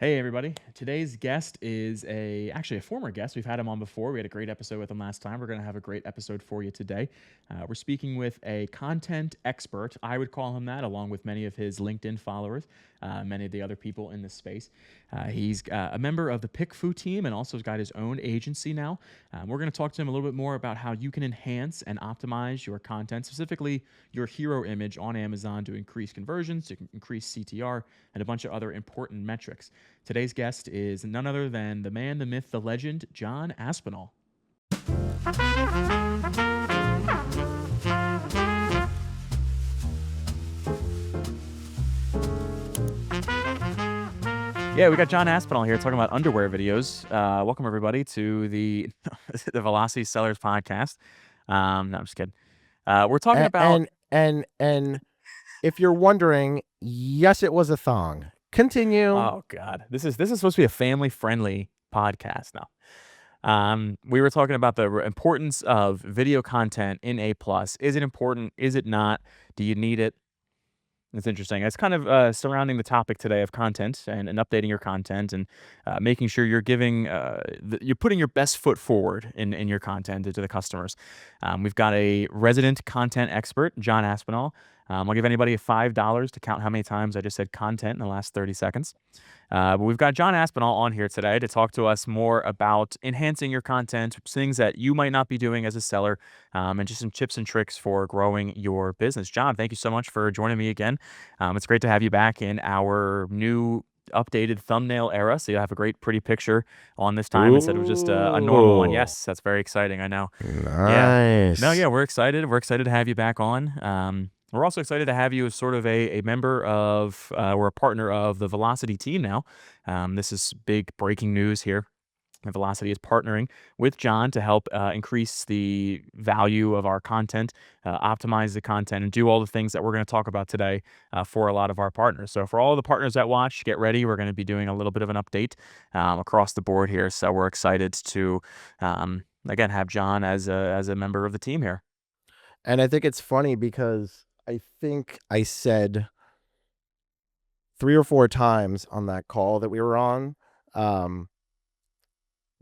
Hey everybody. Today's guest is actually a former guest. We've had him on before. We had a great episode with him last time. We're going to have a great episode for you today. We're speaking with a content expert. I would call him that, along with many of his LinkedIn followers, many of the other people in this space. He's a member of the PickFu team and also has got his own agency now. We're going to talk to him a little bit more about how you can enhance and optimize your content, specifically your hero image on Amazon, to increase conversions, to increase CTR, and a bunch of other important metrics. Today's guest is none other than the man, the myth, the legend, John Aspinall. Yeah, we got John Aspinall here talking about underwear videos. Welcome everybody to the the Velocity Sellers podcast. No, I'm just kidding. We're talking And about. and if you're wondering, yes, it was a thong. Continue. Oh God, this is supposed to be a family friendly podcast now. We were talking about the importance of video content in A+. Is it important? Is it not? Do you need it? It's interesting. It's kind of surrounding the topic today of content and updating your content and making sure you're giving, you're putting your best foot forward in your content to the customers. We've got a resident content expert, John Aspinall. I'll give anybody $5 to count how many times I just said content in the last 30 seconds. But we've got John Aspinall on here today to talk to us more about enhancing your content, things that you might not be doing as a seller, and just some tips and tricks for growing your business. John, thank you so much for joining me again. It's great to have you back in our new updated thumbnail era. So you have a great, pretty picture on this time instead of just a normal one. Ooh, Yes, that's very exciting. I know. Yeah. No, nice. yeah, we're excited. We're excited to have you back on. We're also excited to have you as sort of a member of, we're a partner of the Velocity team now. This is big breaking news here. Velocity is partnering with John to help increase the value of our content, optimize the content, and do all the things that we're going to talk about today for a lot of our partners. So for all the partners that watch, get ready. We're going to be doing a little bit of an update across the board here. So we're excited to, again, have John as a member of the team here. And I think it's funny because I think I said 3 or 4 times on that call that we were on, um,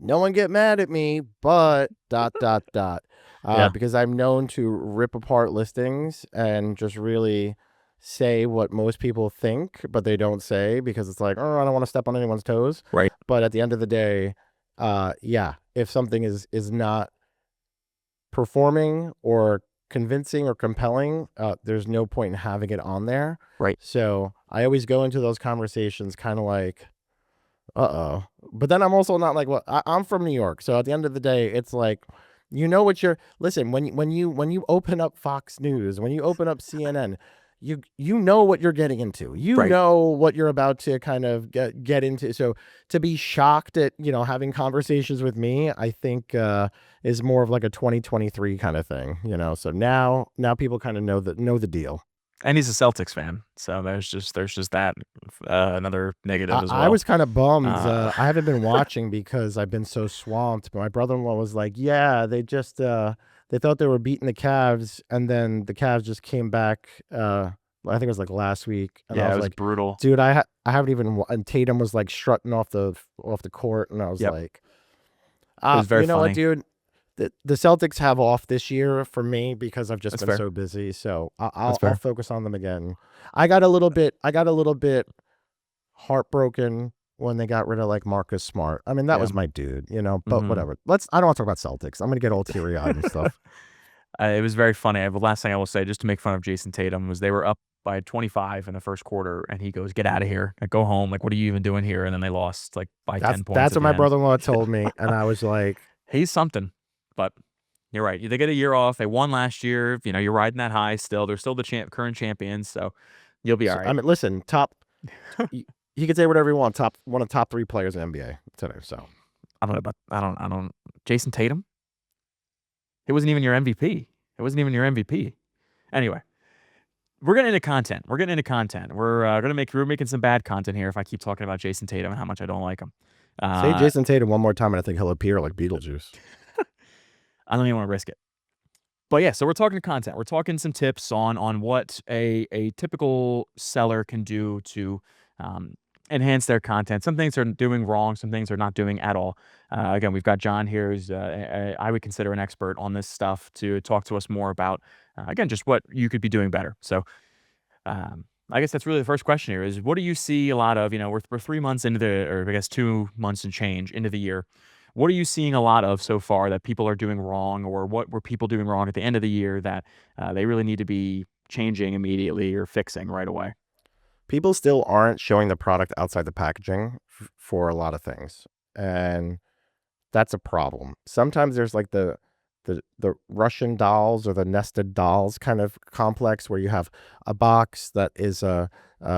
"No one get mad at me, but dot, dot, dot." Yeah. Because I'm known to rip apart listings and just really say what most people think, but they don't say because it's like, "Oh, I don't wanna step on anyone's toes." Right. But at the end of the day, yeah, if something is not performing or convincing or compelling, there's no point in having it on there. Right. So I always go into those conversations kind of like, uh-oh. But then I'm also not like, well, I'm from New York. So at the end of the day, it's like, you know what you're listen, when you open up Fox News, when you open up CNN, you know what you're getting into. You Right. know what you're about to kind of get into. So to be shocked at, having conversations with me, I think is more of like a 2023 kind of thing, So now people kind of know the deal. And he's a Celtics fan, so there's just that another negative as I well. was kind of bummed. Uh, I haven't been watching because I've been so swamped. But my brother-in-law was like, "Yeah, they thought they were beating the Cavs, and then the Cavs just came back. I think it was like last week." And I yeah, it was was like, brutal. "Dude, I haven't even." And Tatum was like strutting off the court, and I was Yep, like, it was very you know what, funny. dude? The Celtics have off this year for me because I've just That's been fair. so busy. So That's I'll fair. focus on them again. I got a little bit heartbroken when they got rid of like Marcus Smart. I mean, that Yeah. was my dude, but Hmm. whatever. I don't want to talk about Celtics. I'm going to get all teary eyed and stuff. It was very funny. The last thing I will say, just to make fun of Jason Tatum, was they were up by 25 in the first quarter, and he goes, "Get out of here! Like, go home! Like, what are you even doing here?" And then they lost like by That's 10 points that's at what the my end. brother-in-law told me. And I was like, He's something, but you're right. They get a year off. They won last year. You're riding that high still. They're still the current champions, so you'll be all I right. mean, listen, he could say whatever he wants. One of the top 3 players in NBA today. So I don't know about I don't Jason Tatum? It wasn't even your MVP. It wasn't even your MVP. Anyway, we're getting into content. We're getting into content. We're making some bad content here if I keep talking about Jason Tatum and how much I don't like him. say Uh, Jason Tatum one more time, and I think he'll appear like Beetlejuice. I don't even want to risk it. But yeah, so we're talking content. We're talking some tips on what a typical seller can do to um, enhance their content. Some things are doing wrong, some things are not doing at all. Again, we've got John here, who's I would consider an expert on this stuff to talk to us more about again just what you could be doing better. So I guess that's really the first question here: is what do you see a lot of? We're 3 months into the, or I guess 2 months and change into the year. What are you seeing a lot of so far that people are doing wrong, or what were people doing wrong at the end of the year that they really need to be changing immediately or fixing right away? People still aren't showing the product outside the packaging for a lot of things, and that's a problem. Sometimes there's like the Russian dolls or the nested dolls kind of complex where you have a box that is a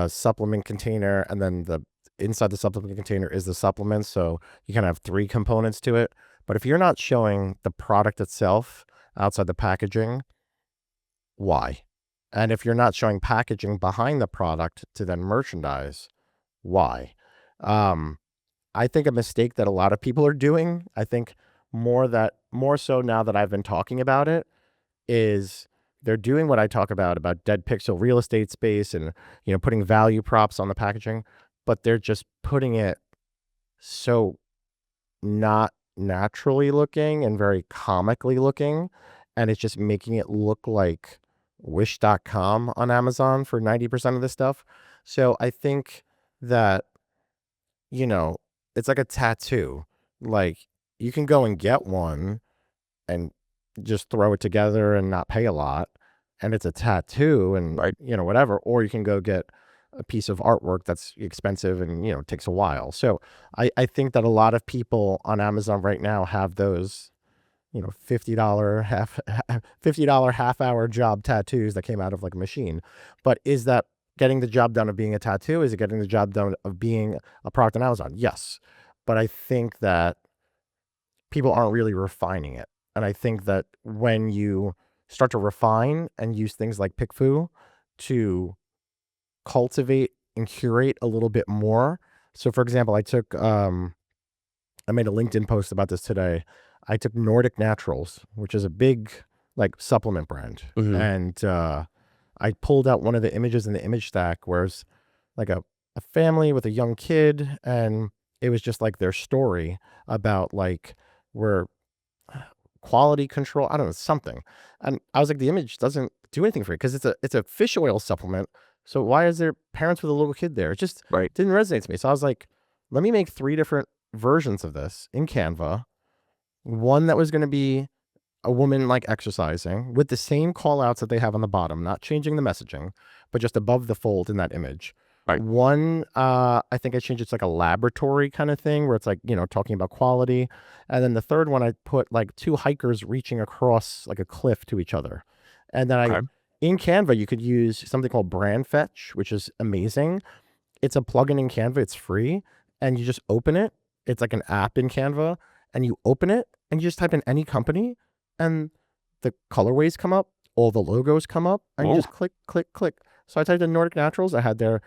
supplement container, and then the inside the supplement container is the supplement. So you kind of have three components to it. But if you're not showing the product itself outside the packaging, why? And if you're not showing packaging behind the product to then merchandise, why? Um, I think a mistake that a lot of people are doing, I think more so now that I've been talking about it, is they're doing what I talk about dead pixel real estate space and putting value props on the packaging, but they're just putting it so not naturally looking and very comically looking, and it's just making it look like Wish.com on Amazon for 90% of this stuff. So I think that, you know, it's like a tattoo. Like, you can go and get one and just throw it together and not pay a lot, and it's a tattoo and, Right. whatever, or you can go get a piece of artwork that's expensive and, takes a while. So I think that a lot of people on Amazon right now have those, $50 $50 half hour job tattoos that came out of like a machine. But is that getting the job done of being a tattoo? Is it getting the job done of being a product on Amazon? Yes. But I think that people aren't really refining it. And I think that when you start to refine and use things like PickFu to cultivate and curate a little bit more. So for example, I made a LinkedIn post about this today. I took Nordic Naturals, which is a big like supplement brand, Hmm. and I pulled out one of the images in the image stack where it's like a family with a young kid, and it was just like their story about like where quality control, I don't know, something. And I was like, the image doesn't do anything for you because it's a fish oil supplement. So why is there parents with a little kid there? It just Right. didn't resonate to me. So I was like, let me make three different versions of this in Canva. One that was going to be a woman like exercising with the same call outs that they have on the bottom, not changing the messaging, but just above the fold in that image. Right. One, I think I changed it to like a laboratory kind of thing where it's like, talking about quality. And then the third one, I put like two hikers reaching across like a cliff to each other. And then Okay. in Canva, you could use something called Brand Fetch, which is amazing. It's a plugin in Canva. It's free. And you just open it. It's like an app in Canva. And you open it and you just type in any company and the colorways come up, all the logos come up, and you Whoa. just click, click, click. So I typed in Nordic Naturals. I had their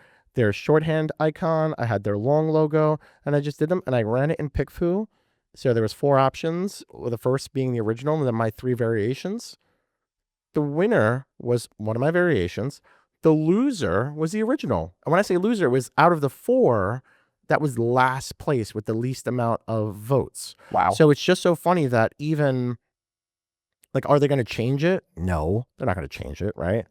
shorthand icon, I had their long logo, and I just did them and I ran it in PickFu. So there was four options, with the first being the original and then my three variations. The winner was one of my variations. The loser was the original. And when I say loser, it was out of the four, that was last place with the least amount of votes. Wow. So it's just so funny that even like, are they going to change it? No, they're not going to change it, right?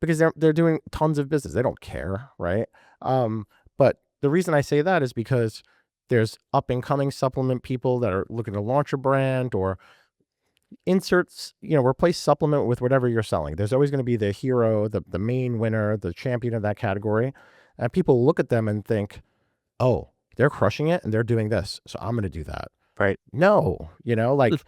Because they're doing tons of business. They don't care, right? But the reason I say that is because there's up and coming supplement people that are looking to launch a brand or inserts, replace supplement with whatever you're selling. There's always going to be the hero, the main winner, the champion of that category. And people look at them and think, oh, they're crushing it and they're doing this. So I'm going to do that. Right. No, like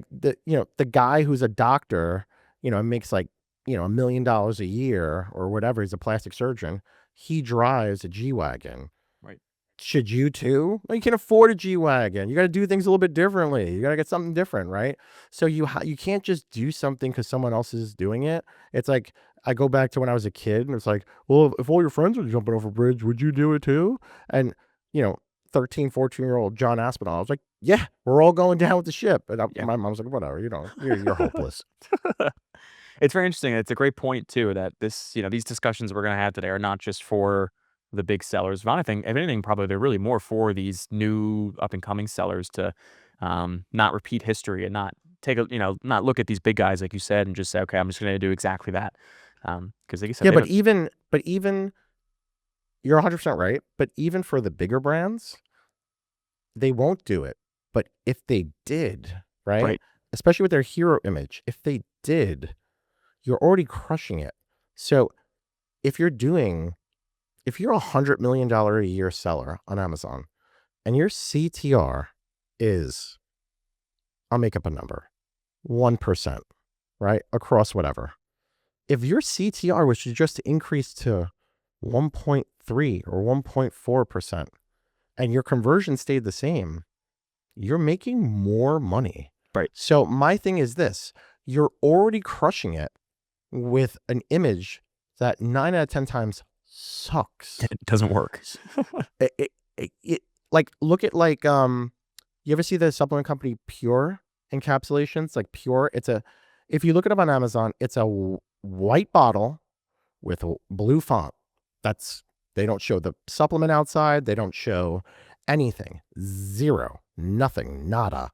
the guy who's a doctor, and makes like, $1 million a year or whatever, he's a plastic surgeon, he drives a G-Wagon. Right. Should you too? Well, you can afford a G-Wagon. You got to do things a little bit differently. You got to get something different, right? So you can't just do something because someone else is doing it. It's like I go back to when I was a kid, and it's like, well, if all your friends are jumping off a bridge, would you do it too? And you know, 13, 14-year-old John Aspinall, I was like, yeah, we're all going down with the ship. And Yeah. my mom's like, whatever, you're hopeless. It's very interesting. It's a great point too that these discussions we're going to have today are not just for the big sellers. If anything, probably they're really more for these new up and coming sellers to not repeat history and not not look at these big guys like you said and just say, okay, I'm just going to do exactly that. Because like you said, Yeah, they don't. but even you're 100% right. But even for the bigger brands, they won't do it. But if they did, right? Right. Especially with their hero image, if they did, you're already crushing it. So if you're $100 million a year seller on Amazon and your CTR is, I'll make up a number, 1%, right? Across whatever. If your CTR was to just increase to 1.3 or 1.4% and your conversion stayed the same, you're making more money. Right. So my thing is this, you're already crushing it with an image that 9 out of 10 times sucks. It doesn't work. It like, look at like, you ever see the supplement company Pure encapsulations? Like Pure, if you look it up on Amazon, it's a white bottle with a blue font. They don't show the supplement outside. They don't show anything. Zero, nothing, nada.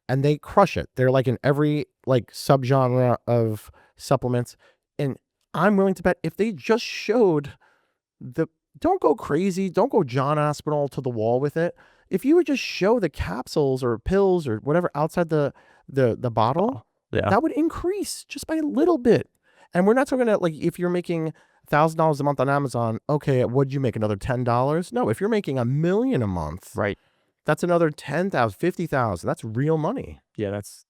And they crush it. They're like in every like subgenre of supplements. And I'm willing to bet if they just showed don't go crazy, don't go John Aspinall to the wall with it. If you would just show the capsules or pills or whatever outside the bottle, Yeah. that would increase just by a little bit. And we're not talking about like if you're making $1,000 a month on Amazon, okay, what'd you make, another $10? No, if you're making $1 million a month, Right. that's another 10,000, 50,000. That's real money. Yeah, that's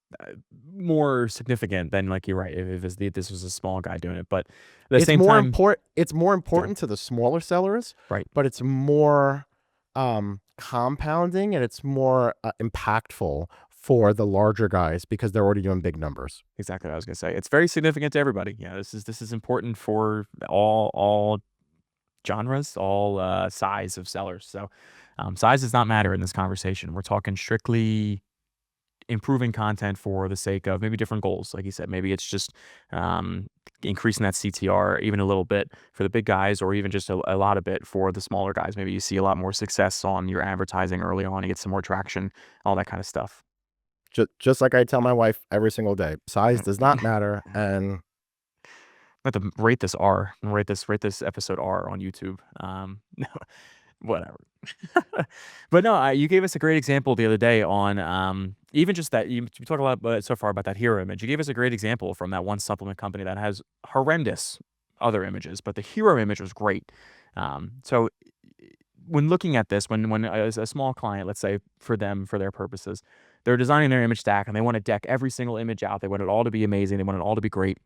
more significant than like you're right. If this was a small guy doing it, but at the same time, It's more important to the smaller sellers, right? but it's more compounding and it's more impactful for the larger guys because they're already doing big numbers. Exactly what I was gonna say. It's very significant to everybody. Yeah, this is important for all genres, all size of sellers. So size does not matter in this conversation. We're talking strictly improving content for the sake of maybe different goals. Like you said, maybe it's just um, increasing that CTR even a little bit for the big guys, or even just a lot of bit for the smaller guys. Maybe you see a lot more success on your advertising early on, you get some more traction, all that kind of stuff. Just like I tell my wife every single day, size does not matter. And I have to rate this R, rate this episode R on YouTube. Whatever. But no, you gave us a great example the other day on even just that you talk a lot about, so far about that hero image. You gave us a great example from that one supplement company that has horrendous other images, but the hero image was great. So when looking at this, when as a small client, let's say for them, for their purposes, they're designing their image stack and they want to deck every single image out. They want it all to be amazing. They want it all to be great.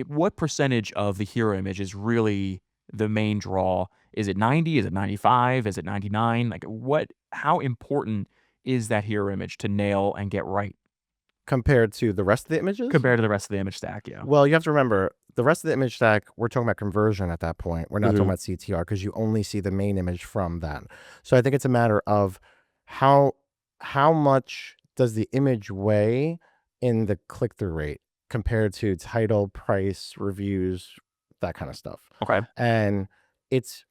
What percentage of the hero image is really the main draw? Is it 90? Is it 95? Is it 99? Like how important is that hero image to nail and get right compared to the rest of the images, compared to the rest of the image stack? Yeah. well, you have to remember the rest of the image stack, we're talking about conversion at that point. We're not talking Mhm. about CTR because you only see the main image from that. So I think it's a matter of how much does the image weigh in the click-through rate compared to title, price, reviews, that kind of stuff. Okay. And it's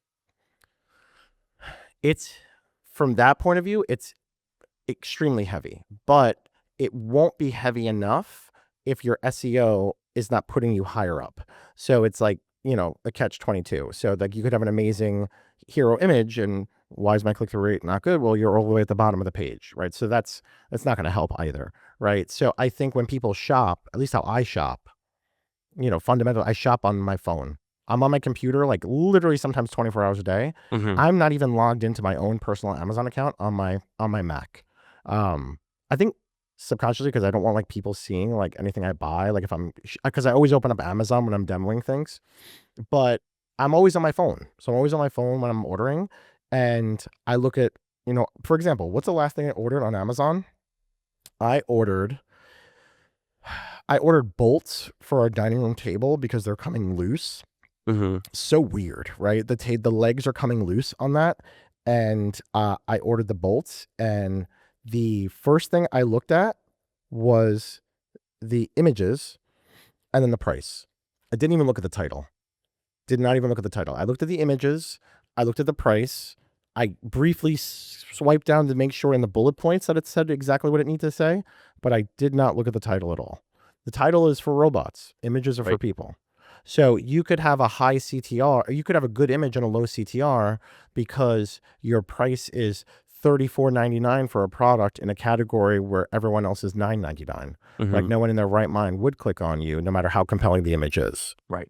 from that point of view, it's extremely heavy, but it won't be heavy enough if your SEO is not putting you higher up. So it's like, a catch 22. So like you could have an amazing hero image and why is my click-through rate not good? Well, you're all the way at the bottom of the page, right? So that's not going to help either, right? So I think when people shop, at least how I shop, fundamentally, I shop on my phone. I'm on my computer, like literally sometimes 24 hours a day. Hmm. I'm not even logged into my own personal Amazon account on my Mac. I think subconsciously because I don't want like people seeing like anything I buy, like if because I always open up Amazon when I'm demoing things, but I'm always on my phone. So I'm always on my phone when I'm ordering, and I look at, for example, what's the last thing I ordered on Amazon? I ordered bolts for our dining room table because they're coming loose. Hmm. So weird, right? The legs are coming loose on that, and I ordered the bolts, and the first thing I looked at was the images and then the price. I didn't even look at the title. Did not even look at the title. I looked at the images. I looked at the price. I briefly swiped down to make sure in the bullet points that it said exactly what it needed to say, but I did not look at the title at all. The title is for robots. Images are for Right. people. So you could have a high CTR, or you could have a good image and a low CTR because your price is $34.99 for a product in a category where everyone else is $9.99. Like Mhm. no one in their right mind would click on you, no matter how compelling the image is. Right.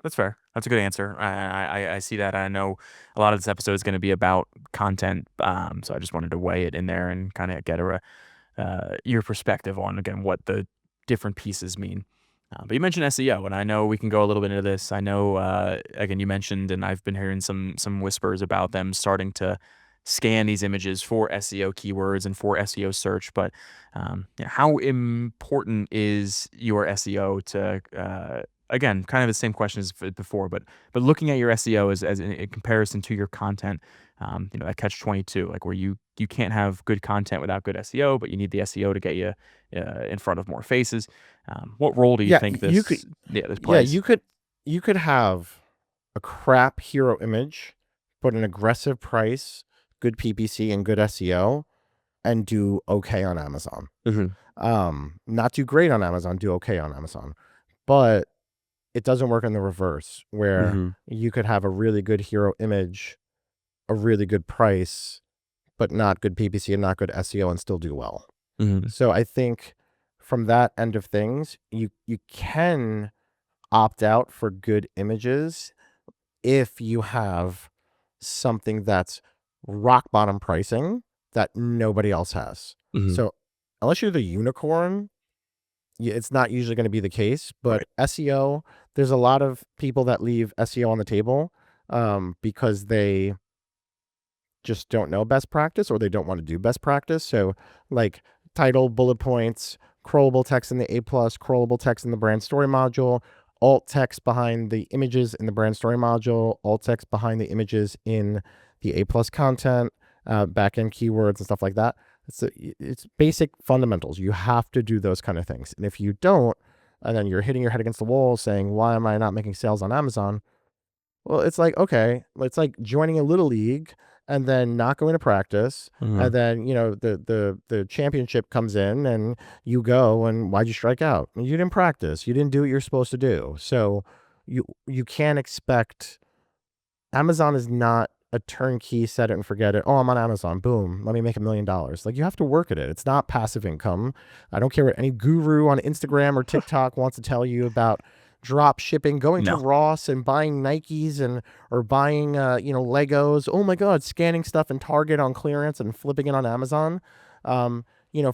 That's fair. That's a good answer. I see that. I know a lot of this episode is gonna be about content, so I just wanted to weigh it in there and kinda get your perspective on, again, what the different pieces mean. But you mentioned SEO, and I know we can go a little bit into this. I know, again, you mentioned, and I've been hearing some whispers about them starting to scan these images for SEO keywords and for SEO search. But yeah, how important is your SEO to, again, kind of the same question as before, but looking at your SEO as in comparison to your content, that catch 22, like where you can't have good content without good SEO, but you need the SEO to get you in front of more faces. What role do you Yeah, think you could. this Yeah, plays? you could have a crap hero image, but an aggressive price, good PPC, and good SEO, and do okay on Amazon. Mhm, Not do great on Amazon, do okay on Amazon. But it doesn't work in the reverse, where mhm, you could have a really good hero image, a really good price, but not good PPC and not good SEO and still do well. mhm, So I think from that end of things, you can opt out for good images if you have something that's rock bottom pricing that nobody else has. mhm. So unless you're the unicorn, it's not usually going to be the case. But Right. SEO, there's a lot of people that leave SEO on the table because they just don't know best practice or they don't want to do best practice. So like title, bullet points, crawlable text in the A plus, crawlable text in the brand story module, alt text behind the images in the brand story module, alt text behind the images in the A plus content, backend keywords and stuff like that. It's basic fundamentals. You have to do those kind of things. And if you don't, and then you're hitting your head against the wall saying, why am I not making sales on Amazon? Well, it's like, okay, it's like joining a little league and then not going to practice. And Mhm. then, the championship comes in and you go and why'd you strike out? You didn't practice. You didn't do what you're supposed to do. So you can't expect Amazon is not a turnkey set it and forget it. Oh, I'm on Amazon. Boom. Let me make $1 million. Like you have to work at it. It's not passive income. I don't care what any guru on Instagram or TikTok wants to tell you about drop shipping, going to No. Ross and buying Nikes and or buying Legos. Oh my God, scanning stuff in Target on clearance and flipping it on Amazon.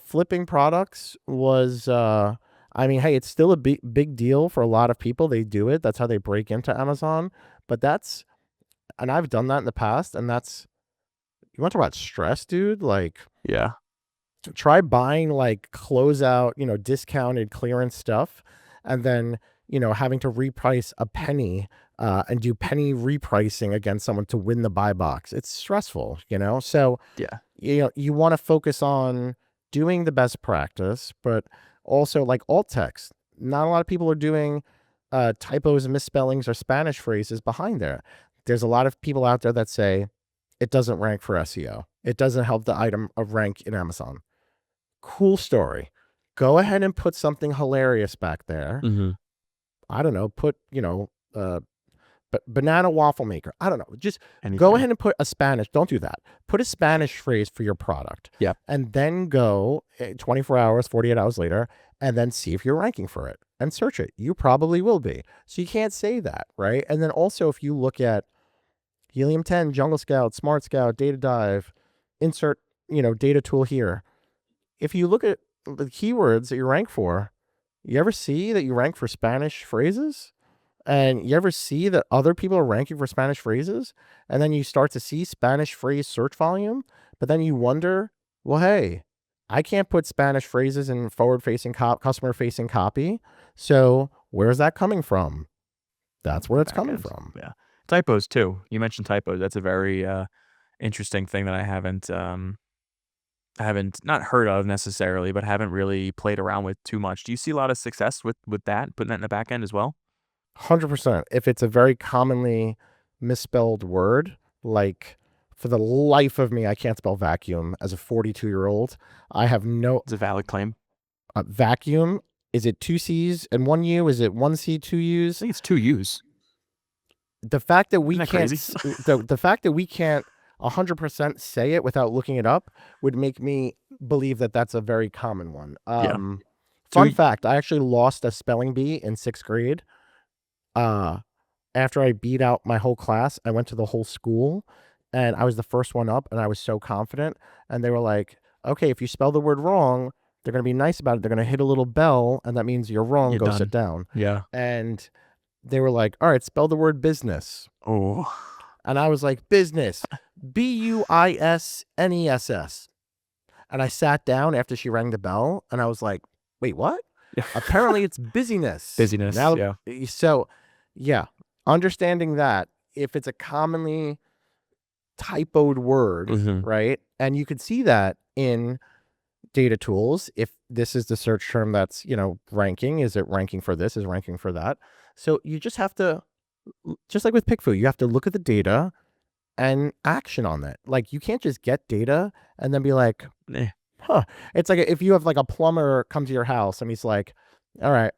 Flipping products was I mean, hey, it's still a big deal for a lot of people. They do it. That's how they break into Amazon. But and I've done that in the past, and that's you want to talk about stress, dude? Like, Yeah. try buying like closeout, discounted clearance stuff, and then having to reprice a penny and do penny repricing against someone to win the buy box. It's stressful. So Yeah. you want to focus on doing the best practice, but also like alt text. Not a lot of people are doing typos, misspellings, or Spanish phrases behind there. There's a lot of people out there that say it doesn't rank for SEO. It doesn't help the item of rank in Amazon. Cool story. Go ahead and put something hilarious back there. Mhm. I don't know. Put banana waffle maker. I don't know. Just go Anything. ahead and put a Spanish. Don't do that. Put a Spanish phrase for your product, Yep. and then go 24 hours, 48 hours later, and then see if you're ranking for it and search it. You probably will be. So you can't say that, right? And then also, if you look at Helium 10, Jungle Scout, Smart Scout, Data Dive, insert data tool here. If you look at the keywords that you rank for, you ever see that you rank for Spanish phrases? And you ever see that other people are ranking for Spanish phrases? And then you start to see Spanish phrase search volume, but then you wonder, well, hey, I can't put Spanish phrases in forward facing customer facing copy. So where's that coming from? That's where The it's back coming end. from. Yeah. Typos too. You mentioned typos. That's a very interesting thing that I haven't not heard of necessarily, but haven't really played around with too much. Do you see a lot of success with that, putting that in the back end as well? 100%. If it's a very commonly misspelled word, like for the life of me, I can't spell vacuum as a 42-year-old. I have no It's a valid claim. vacuum. Is it two C's and one U? Is it one C, two I U's? think it's 2 U's. The fact that we Isn't that can't crazy? the fact that we can't 100% say it without looking it up would make me believe that that's a very common one. Yeah. Fun 2 fact, I actually lost a spelling bee in 6th grade. Uh After I beat out my whole class, I went to the whole school and I was the first one up and I was so confident. And they were like, okay, if you spell the word wrong, they're going to be nice about it. They're going to hit a little bell and that means you're wrong. You're Go sit done. down. Yeah. And they were like, all right, spell the word business. Oh. And I was like, business, Buisness. And I sat down after she rang the bell and I was like, wait, what? Yeah. Apparently it's busyness. Busyness, Now, yeah. so yeah, understanding that if it's a commonly typoed word, Mhm. right? And you could see that in data tools. If this is the search term that's, ranking, is it ranking for this? Is it ranking for that? So you just have to, just like with PickFu, you have to look at the data and action on that. Like you can't just get data and then be like, Eh. huh. It's like if you have like a plumber come to your house and he's like, all right,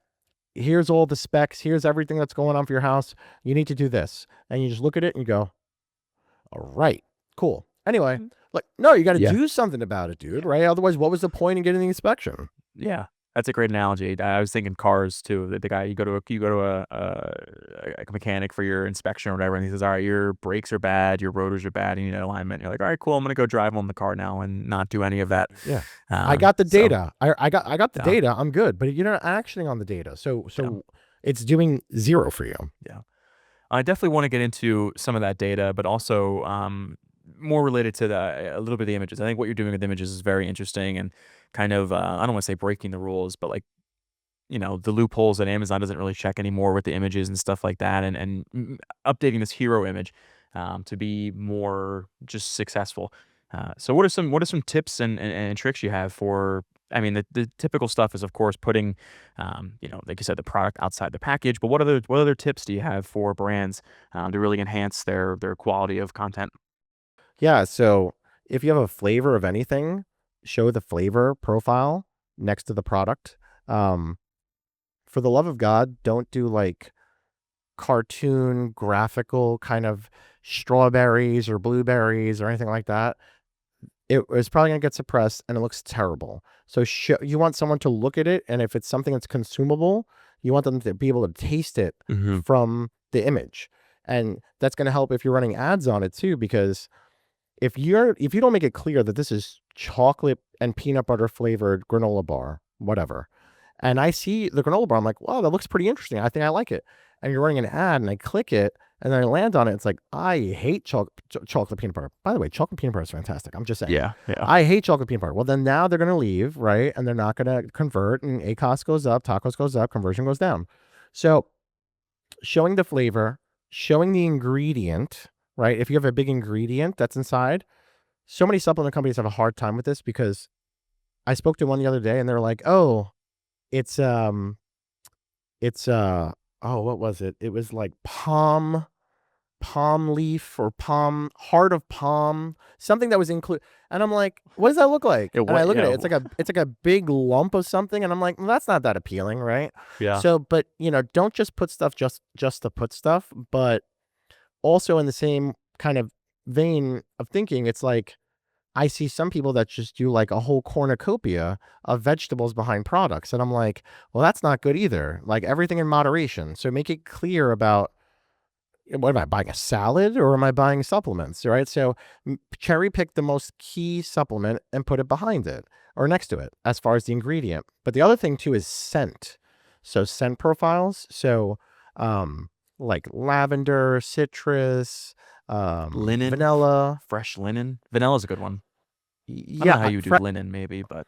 here's all the specs, here's everything that's going on for your house. You need to do this. And you just look at it and you go, all right, cool. Anyway, like, no, you got to Yeah. do something about it, dude, right? Otherwise, what was the point in getting the inspection? Yeah. That's a great analogy. I was thinking cars too. The guy you go to a mechanic for your inspection or whatever, and he says, "All right, your brakes are bad, your rotors are bad, you need alignment." You're like, "All right, cool. I'm gonna go drive on the car now and not do any of that." Yeah. I got the So data. I got the yeah, data. I'm good, but you're not actioning on the data. So yeah, it's doing zero for you. yeah. I definitely want to get into some of that data, but also more related to a little bit of the images. I think what you're doing with images is very interesting and kind of I don't want to say breaking the rules, but like the loopholes that Amazon doesn't really check anymore with the images and stuff like that, and updating this hero image to be more just successful. So what are some tips and tricks you have for? I mean, the typical stuff is of course putting, like you said, the product outside the package. But what other tips do you have for brands to really enhance their quality of content? Yeah. So if you have a flavor of anything, show the flavor profile next to the product. Um, for the love of God, don't do like cartoon graphical kind of strawberries or blueberries or anything like that. It was probably going to get suppressed and it looks terrible. So you want someone to look at it, and if it's something that's consumable, you want them to be able to taste it Hmm. from the image. And that's going to help if you're running ads on it too, because if you don't make it clear that this is chocolate and peanut butter flavored granola bar, whatever, and I see the granola bar, I'm like, wow, that looks pretty interesting. I think I like it. And you're running an ad, and I click it, and then I land on it. It's like, I hate chocolate peanut butter. By the way, chocolate peanut butter is fantastic. I'm just saying. Yeah, yeah. I hate chocolate peanut butter. Well, then now they're going to leave, right? And they're not going to convert, and ACOS goes up, tacos goes up, conversion goes down. So showing the flavor, showing the ingredient, right? If you have a big ingredient that's inside, so many supplement companies have a hard time with this because I spoke to one the other day and they're like, "Oh, it's it's oh, what was it? It was like palm leaf or palm heart of palm, something that was included." And I'm like, "What does that look like?" Yeah. And I What? look at Yeah. it. It's like a big lump of something, and I'm like, well, "That's not that appealing, right?" Yeah. So, but don't just put stuff just to put stuff, but also in the same kind of vein of thinking, it's like I see some people that just do like a whole cornucopia of vegetables behind products. And I'm like, well, that's not good either. Like everything in moderation. So make it clear about what am I buying, a salad or am I buying supplements? Right. So cherry pick the most key supplement and put it behind it or next to it as far as the ingredient. But the other thing too is scent. So scent profiles. So, like lavender, citrus, Linen, vanilla. fresh linen. Vanilla's a good one. I don't Yeah, know how you do linen maybe, but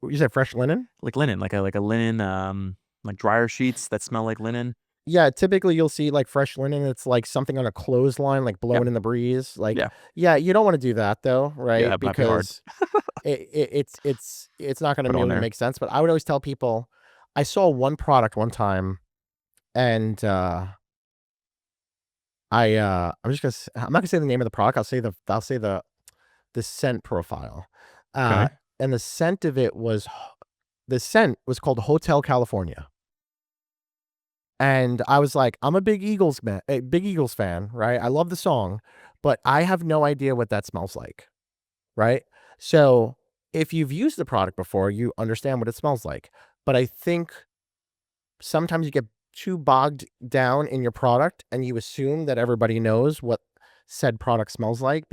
you said fresh linen? like linen, like a linen, like dryer sheets that smell like linen. Yeah, typically you'll see like fresh linen. It's like something on a clothesline, like Yeah, blowing in the breeze. Like, yeah, yeah, you don't want to do that though, yeah, right? it might be hard. Because it's not going to Put 'em on really there. make sense. But I would always tell people, I saw one product one time And I'm not gonna say the name of the product. I'll say the scent profile. Uh, Okay. and the scent was called Hotel California. And I was like, I'm a big Eagles fan, right? I love the song, but I have no idea what that smells like, right? So if you've used the product before, you understand what it smells like. But I think sometimes you get too bogged down in your product and you assume that everybody knows what said product smells like.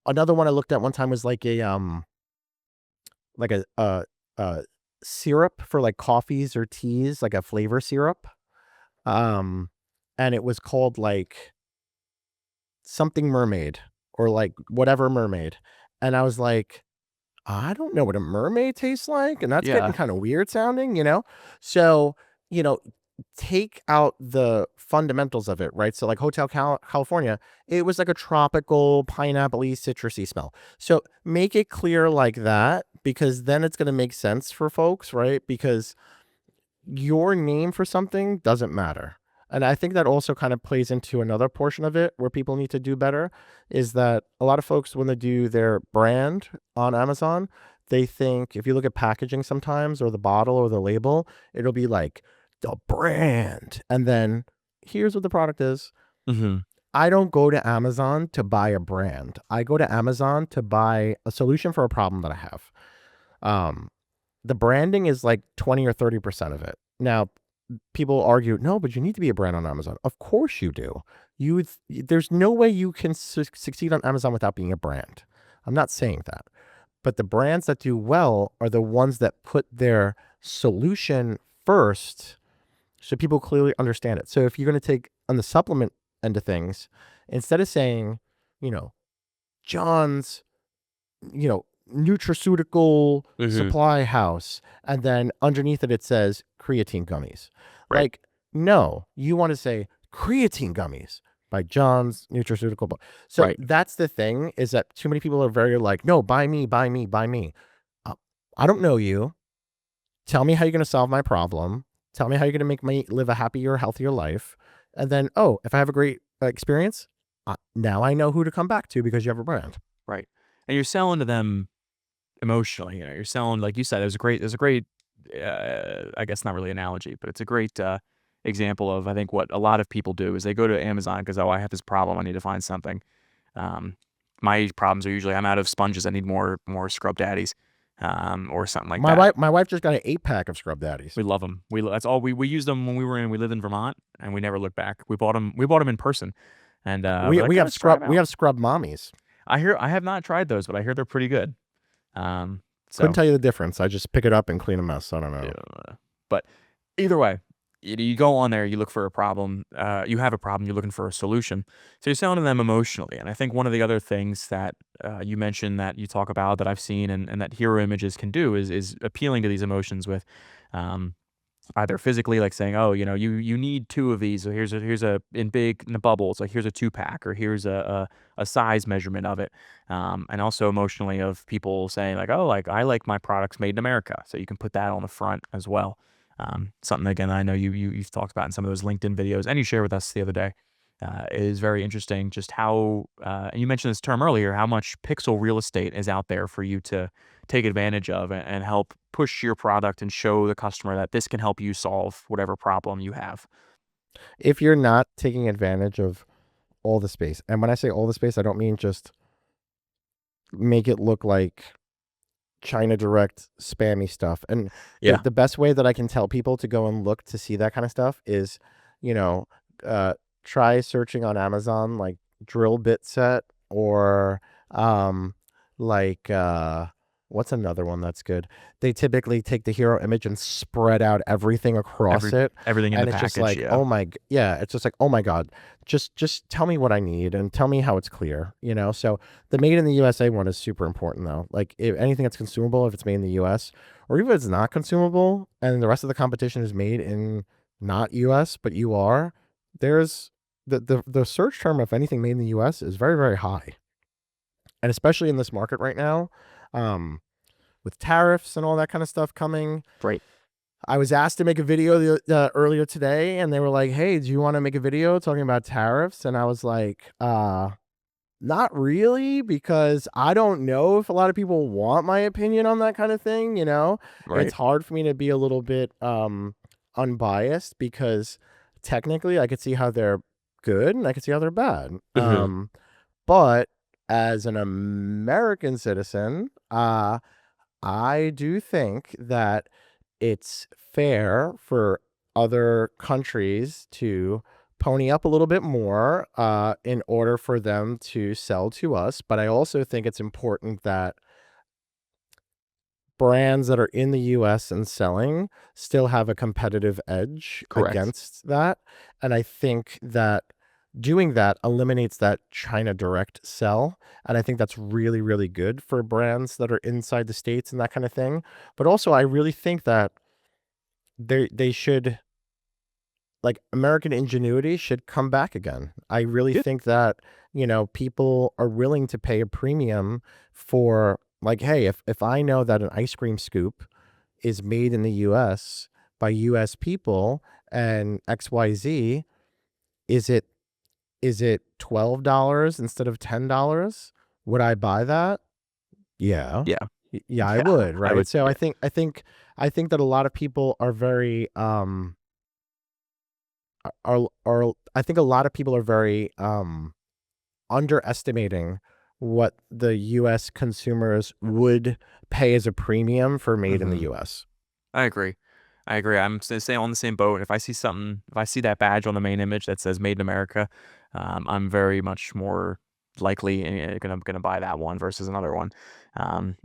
Another one I looked at one time was like a syrup for like coffees or teas, like a flavor syrup. Um, and it was called like something mermaid or like whatever mermaid. And I was like, I don't know what a mermaid tastes like, and that's getting Yeah. kind of weird sounding, you know? So, you know, take out the fundamentals of it, right? So like California, it was like a tropical pineapple-y citrusy smell. So make it clear like that because then it's going to make sense for folks, right? Because your name for something doesn't matter. And I think that also kind of plays into another portion of it where people need to do better is that a lot of folks, when they do their brand on Amazon, they think if you look at packaging sometimes or the bottle or the label, it'll be like the brand. And then here's what the product is. Hmm. I don't go to Amazon to buy a brand. I go to Amazon to buy a solution for a problem that I have. Um, the branding is like 20 or 30% of it. Now, people argue, no, but you need to be a brand on Amazon. Of course you do. There's no way you can succeed on Amazon without being a brand. I'm not saying that. But the brands that do well are the ones that put their solution first so people clearly understand it. So if you're going to take on the supplement end of things, instead of saying, you know, John's nutraceutical Hmm. supply house, and then underneath it says creatine gummies. Right. Like, no, you want to say creatine gummies by John's Nutraceutical. So Right. that's the thing is that too many people are very like, no, buy me, buy me, buy me. Uh, I don't know you. Tell me how you're going to solve my problem. Tell me how you're going to make me live a happier, healthier life. And then, oh, if I have a great experience, now I know who to come back to because you have a brand. Right. And you're selling to them emotionally. You're selling, like you said, there's a great, I guess not really analogy, but it's a great example of I think what a lot of people do is they go to Amazon because I have this problem, I need to find something. Um, my problems are usually I'm out of sponges, I need more scrub daddies, or something like that. My wife just got an 8 pack of Scrub Daddies. We love them. That's all we used them when we lived in Vermont, and we never looked back. We bought them in person, and We but I gotta try them we out. have Scrub Mommies. I have not tried those, but I hear they're pretty good. Um, Couldn't so tell you the difference. I just pick it up and clean a mess. I don't know. yeah. But either way, you go on there, you look for a problem, you have a problem, you're looking for a solution. So you're selling to them emotionally. And I think one of the other things that you mentioned that you talk about that I've seen and that hero images can do is appealing to these emotions with um, either physically, like saying, "Oh, you need 2 of these, so here's a in the bubbles, like, here's a 2-pack, or here's a size measurement of it." And also emotionally of people saying like, "Oh, like, I like my products made in America," so you can put that on the front as well. Something again, I know you've talked about in some of those LinkedIn videos, and you shared with us the other day, is very interesting just how, and you mentioned this term earlier, how much pixel real estate is out there for you to take advantage of and help push your product and show the customer that this can help you solve whatever problem you have. If you're not taking advantage of all the space, and when I say all the space, I don't mean just make it look like China Direct spammy stuff. And Yeah. the best way that I can tell people to go and look to see that kind of stuff is, you know, uh, try searching on Amazon like drill bit set or um, like what's another one that's good? They typically take the hero image and spread out everything across Every it, everything in the and it's just package, like, yeah. yeah, it's just like, oh my god, just tell me what I need and tell me how it's clear, So the made in the USA one is super important though. Like if anything that's consumable, if it's made in the US, or even if it's not consumable and the rest of the competition is made in not US, but you are, there's the search term of anything made in the US is very, very high. And especially in this market right now, um, with tariffs and all that kind of stuff coming, Right. I was asked to make a video earlier today, and they were like, "Hey, do you want to make a video talking about tariffs?" And I was like, not really, because I don't know if a lot of people want my opinion on that kind of thing, you know? It's Right. hard for me to be a little bit unbiased, because technically I could see how they're good and I could see how they're bad. Mhm. But as an American citizen, I do think that it's fair for other countries to pony up a little bit more in order for them to sell to us. But I also think it's important that brands that are in the US and selling still have a competitive edge Correct. against that. And I think that doing that eliminates that China direct sell. And I think that's really, really good for brands that are inside the States and that kind of thing. But also, I really think that they should, like, American ingenuity should come back again. I really Yeah. think that, people are willing to pay a premium for, like, hey, if I know that an ice cream scoop is made in the US by US people and XYZ, is it $12 instead of $10? Would I buy that? Yeah. Yeah. Yeah, I Yeah. would, I right? would So yeah. I think that a lot of people are very are I think a lot of people are very underestimating what the US consumers would pay as a premium for made in the Mhm. US. I agree. I agree. I'm say on the same boat. If I see that badge on the main image that says "Made in America," I'm very much more likely gonna buy that one versus another one,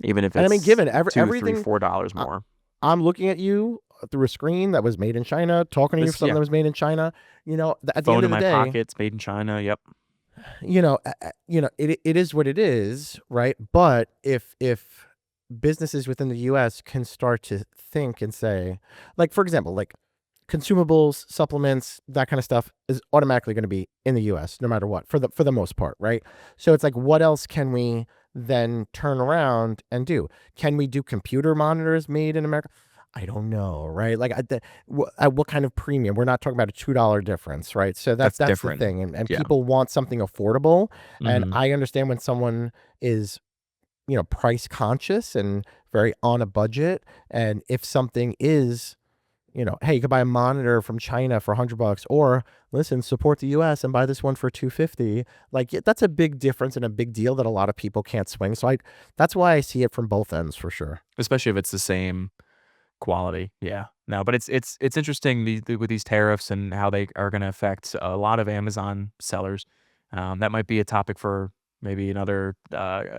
even if And I mean, it's given two, three, everything, $4 I, more. I'm looking at you through a screen that was made in China, talking to you for This something yeah, that was made in China. At the phone end in of the my day, pocket, it's made in China. Yep. it is what it is, right? But if businesses within the US can start to think and say, like, for example, like consumables, supplements, that kind of stuff is automatically going to be in the US no matter what, for the most part, right? So it's like, what else can we then turn around and do? Can we do computer monitors made in America? I don't know, right? Like, at what kind of premium? We're not talking about a $2 difference, right? So That's that's the different. thing, and Yeah. people want something affordable, and Mhm. I understand when someone is, price conscious and very on a budget, and if something is, hey, you could buy a monitor from China for $100, or listen, support the US and buy this one for 250. Like, that's a big difference and a big deal that a lot of people can't swing. So that's why I see it from both ends for sure. Especially if it's the same quality, yeah. No, but it's interesting with these tariffs and how they are gonna affect a lot of Amazon sellers. That might be a topic for maybe another,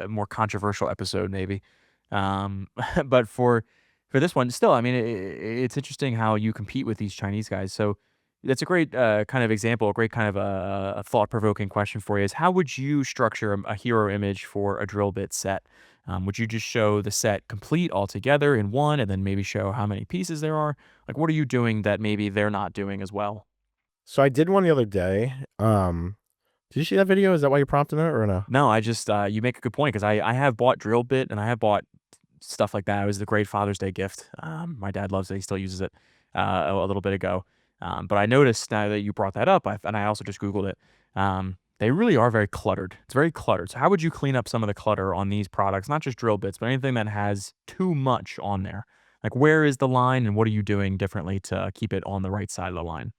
more controversial episode maybe. But for this one, still, I mean, it's interesting how you compete with these Chinese guys. So that's a great, kind of example, a great kind of a thought-provoking question for you is how would you structure a hero image for a drill bit set? Would you just show the set complete altogether in one and then maybe show how many pieces there are? Like, what are you doing that maybe they're not doing as well? So I did one the other day. Did you see that video? Is that why you prompted it or no? No, I just, you make a good point because I have bought drill bit and I have bought stuff like that. It was the great Father's Day gift. My dad loves it. He still uses it a little bit ago. But I noticed now that you brought that up, and I also just Googled it. They really are very cluttered. It's very cluttered. So, how would you clean up some of the clutter on these products? Not just drill bits, but anything that has too much on there. Like, where is the line, and what are you doing differently to keep it on the right side of the line?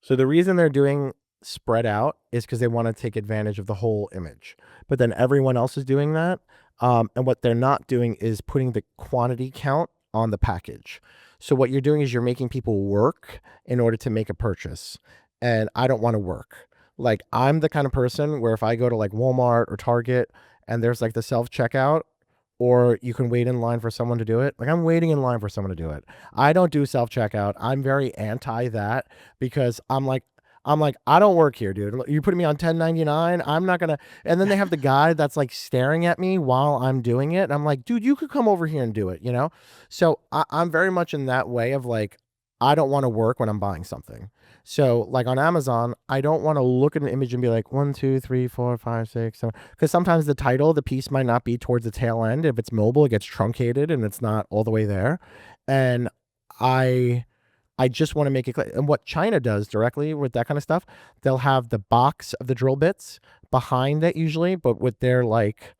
So the reason they're doing spread out is because they want to take advantage of the whole image. But then everyone else is doing that. And what they're not doing is putting the quantity count on the package. So what you're doing is you're making people work in order to make a purchase. And I don't want to work. Like, I'm the kind of person where if I go to like Walmart or Target and there's like the self checkout, or you can wait in line for someone to do it. Like, I'm waiting in line for someone to do it. I don't do self checkout. I'm very anti that, because I'm like, I don't work here, dude. You putting me on 1099. I'm not gonna. And then they have the guy that's like staring at me while I'm doing it. And I'm like, dude, you could come over here and do it, you know? So I'm very much in that way of like, I don't want to work when I'm buying something. So, like, on Amazon, I don't want to look at an image and be like 1, 2, 3, 4, 5, 6, 7, because sometimes the piece might not be towards the tail end. If it's mobile, it gets truncated and it's not all the way there. And I I just want to make it clear. And what China does directly with that kind of stuff, they'll have the box of the drill bits behind it usually, but with their like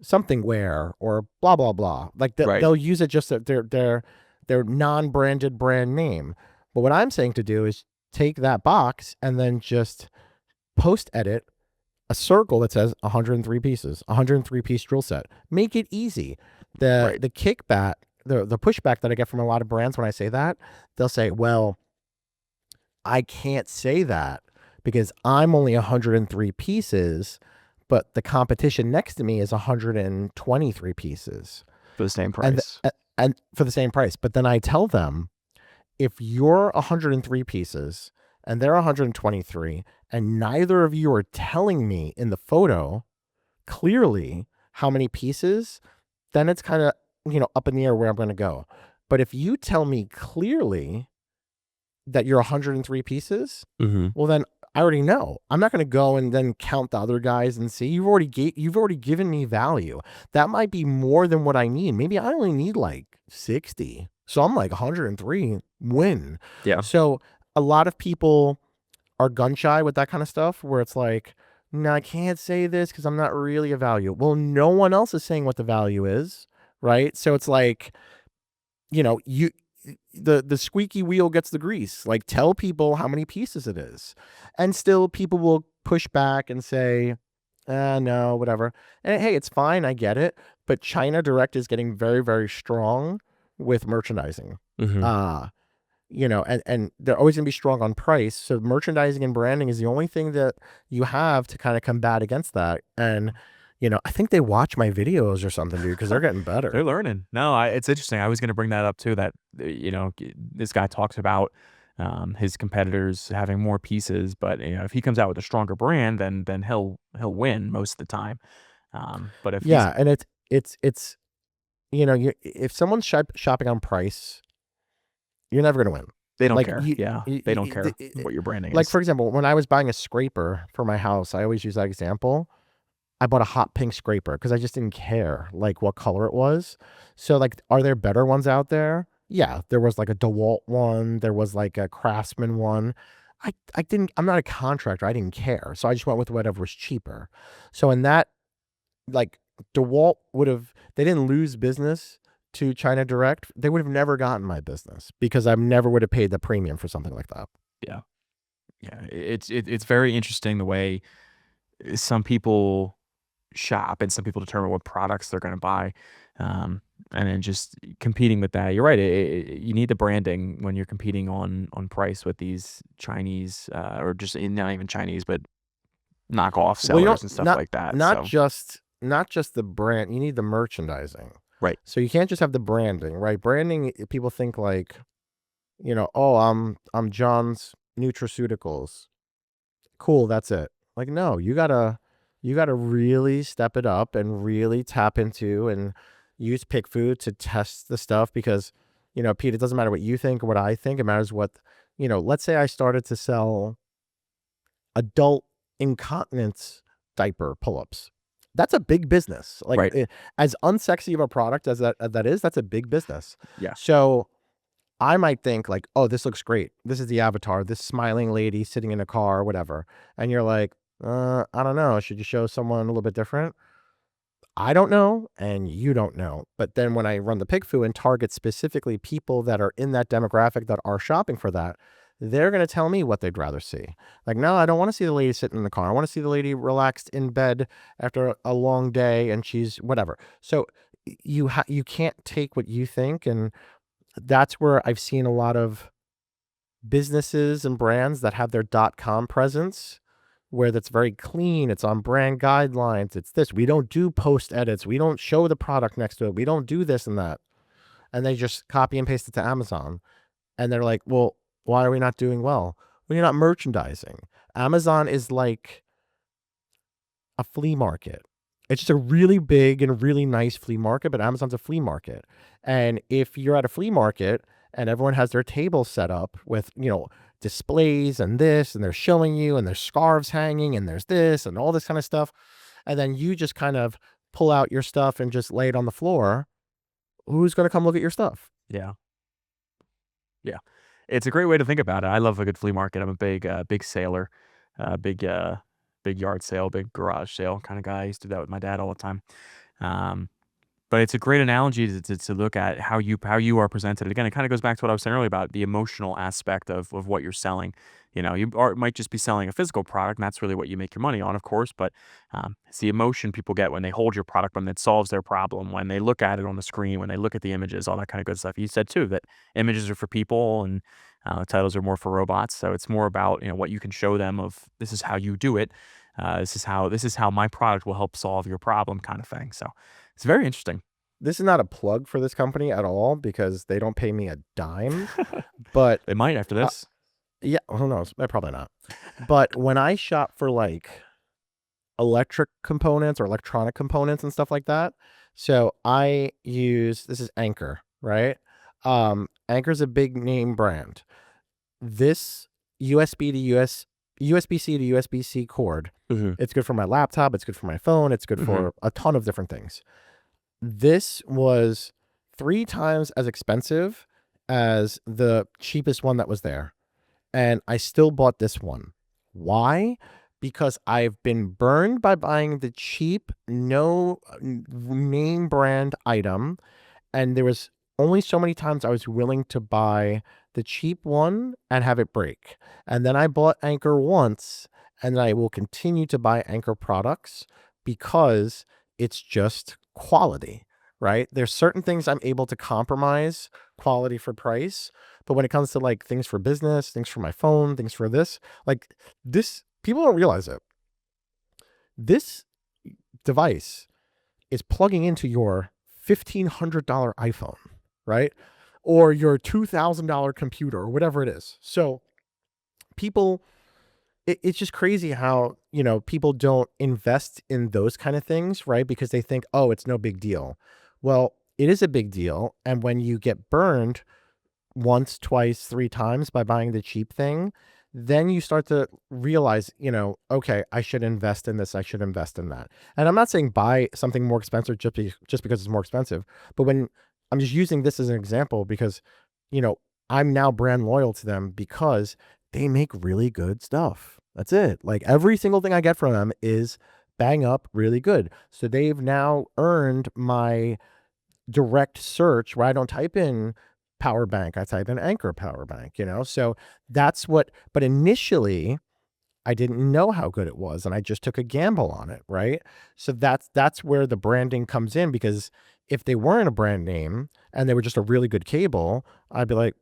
something wear or blah blah blah. Like Right. they'll use it just at their non-branded brand name. But what I'm saying to do is take that box and then just post edit a circle that says 103 pieces, 103 piece drill set. Make it easy. The Right. the kickback, the pushback that I get from a lot of brands when I say that, they'll say, "Well, I can't say that because I'm only 103 pieces, but the competition next to me is 123 pieces." For the same And price. and for the same price. But then I tell them, if you're 103 pieces and they're 123 and neither of you are telling me in the photo clearly how many pieces, then it's kind of, up in the air where I'm going to go. But if you tell me clearly that you're 103 pieces, Mhm. well then I already know. I'm not going to go and then count the other guys and see. You've already given me value. That might be more than what I need. Maybe I only need like 60. So I'm like 103 win. Yeah. So a lot of people are gun shy with that kind of stuff where it's like, no, I can't say this because I'm not really a value. Well, no one else is saying what the value is, right? So it's like, you the squeaky wheel gets the grease. Like tell people how many pieces it is. And still people will push back and say, no, whatever. And hey, it's fine, I get it. But China Direct is getting very, very strong with merchandising. Mhm. Uh and they're always going to be strong on price. So merchandising and branding is the only thing that you have to kind of combat against that. And, I think they watch my videos or something, dude, because they're getting better. They're learning. No, it's interesting. I was gonna bring that up too, that, this guy talks about, his competitors having more pieces, but, if he comes out with a stronger brand, then he'll win most of the time. But if he's Yeah. And it's, if someone's shopping on price, you're never going to win. they don't Like care. Yeah. They don't care what your branding like is. for example, when I was buying a scraper for my house, I always use that example. I bought a hot pink scraper because I just didn't care like what color it was. So like, are there better ones out there? Yeah, there was like a DeWalt one. There was like a Craftsman one. I didn't. I'm not a contractor. I didn't care. So I just went with whatever was cheaper. So in that, like, DeWalt would have. They didn't lose business to China Direct. They would have never gotten my business because I never would have paid the premium for something like that. Yeah. Yeah. It's very interesting the way some people shop and some people determine what products they're gonna buy, um, and then just competing with that. You're right, you need the branding when you're competing on price with these Chinese, or just not even Chinese, but knockoff Well, you don't sellers and stuff like that, not so just the brand. You need the merchandising. right. So you can't just have the branding, right? Branding, people think like, oh, I'm John's Nutraceuticals. Cool, that's it. Like, no, you gotta really step it up and really tap into and use Pick Food to test the stuff because, Pete, it doesn't matter what you think or what I think. It matters what, let's say I started to sell adult incontinence diaper pull-ups. That's a big business. Like, Right. as unsexy of a product as that is, that's a big business. Yeah. So I might think like, oh, this looks great. This is the avatar, this smiling lady sitting in a car or whatever. And you're like, I don't know. Should you show someone a little bit different? I don't know, and you don't know. But then when I run the PigFu and target specifically people that are in that demographic that are shopping for that, they're going to tell me what they'd rather see. Like, no, I don't want to see the lady sitting in the car. I want to see the lady relaxed in bed after a long day and she's whatever. So you can't take what you think, and that's where I've seen a lot of businesses and brands that have their .com presence where that's very clean, it's on brand guidelines, it's this. We don't do post edits, we don't show the product next to it, we don't do this and that. And they just copy and paste it to Amazon. And they're like, "Well, why are we not doing well?" Well, you're not merchandising. Amazon is like a flea market. It's just a really big and really nice flea market, but Amazon's a flea market. And if you're at a flea market and everyone has their table set up with, displays and this, and they're showing you, and there's scarves hanging, and there's this, and all this kind of stuff, and then you just kind of pull out your stuff and just lay it on the floor, who's going to come look at your stuff? Yeah. Yeah. It's a great way to think about it. I love a good flea market. I'm a big sailor, big, big yard sale, big garage sale kinda guy. I used to do that with my dad all the time. Um But it's a great analogy to look at how you are presented. Again, it kinda goes back to what I was saying earlier about the emotional aspect of what you're selling. You know, you might just be selling a physical product, and that's really what you make your money on, of course, but, it's the emotion people get when they hold your product, when it solves their problem, when they look at it on the screen, when they look at the images, all that kinda good stuff. You said too that images are for people and, titles are more for robots, so it's more about, what you can show them of, "This is how you do it. This is how my product will help solve your problem," kinda thing, so it's very interesting. This is not a plug for this company at all because they don't pay me a dime, but, They might after uh this. yeah, who knows? Probably not. But when I shop for, like, electric components or electronic components and stuff like that, so I use this is Anker, right? Anker's a big name brand. This USB to USB-C to USB-C cord, Mhm, it's good for my laptop, it's good for my phone, it's good mhm. for a ton of different things. This was 3 times as expensive as the cheapest one that was there, and I still bought this one. Why? Because I've been burned by buying the cheap, no name brand item, and there was only so many times I was willing to buy the cheap one and have it break. And then I bought Anchor once, and I will continue to buy Anchor products because it's just quality, right? There's certain things I'm able to compromise quality for price, but when it comes to like things for business, things for my phone, things for this, like this, people don't realize it. This device is plugging into your $1,500 iPhone, right? Or your $2,000 computer or whatever it is. So people, it's just crazy how, people don't invest in those kind of things, right? Because they think, oh, it's no big deal. Well, it is a big deal. And when you get burned once, twice, 3 times by buying the cheap thing, then you start to realize, okay, I should invest in this, I should invest in that. And I'm not saying buy something more expensive just because it's more expensive, but when I'm just using this as an example because, you know, I'm now brand loyal to them because they make really good stuff. That's it. Like every single thing I get from them is bang up really good. So they've now earned my direct search where I don't type in power bank, I type in Anchor power bank, So that's what, but initially I didn't know how good it was and I just took a gamble on it, right? So that's where the branding comes in because if they weren't a brand name and they were just a really good cable, I'd be like,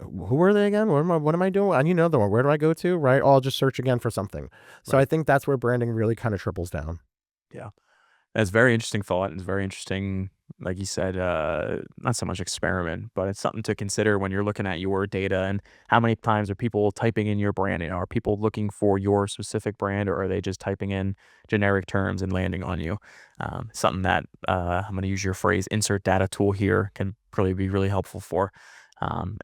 who are they again? What am I doing? I need to know them. Where do I go to? Right? Oh, I'll just search again for something. So I Right. think that's where branding really kind of triples down. Yeah. That's very interesting thought. It's very interesting, like you said, not so much experiment, but it's something to consider when you're looking at your data and how many times are people typing in your brand? Are people looking for your specific brand or are they just typing in generic terms and landing on you? Something that I'm going to use your phrase, insert data tool here can probably be really helpful for, and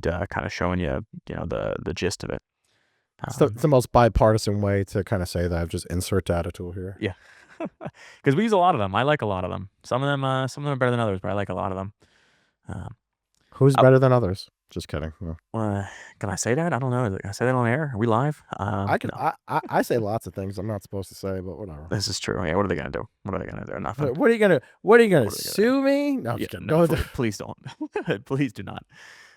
kind of showing you, the gist of it. It's the most bipartisan way to kind of say that. Just insert data tool here. Yeah. Because we use a lot of them. I like a lot of them. Some of them are better than others, but I like a lot of them. Um, Who's oh, better than others? Just kidding. No. uh, can I say that? I don't know. Can I say that on air? Are we live? I could No, I say lots of things I'm not supposed to say, but whatever. this is true. Yeah, what are they gonna do? What are they gonna do? Nothing. What are you gonna What are they gonna do? sue me? No, I'm Yeah, just kidding. no, Go. please don't. Please do not.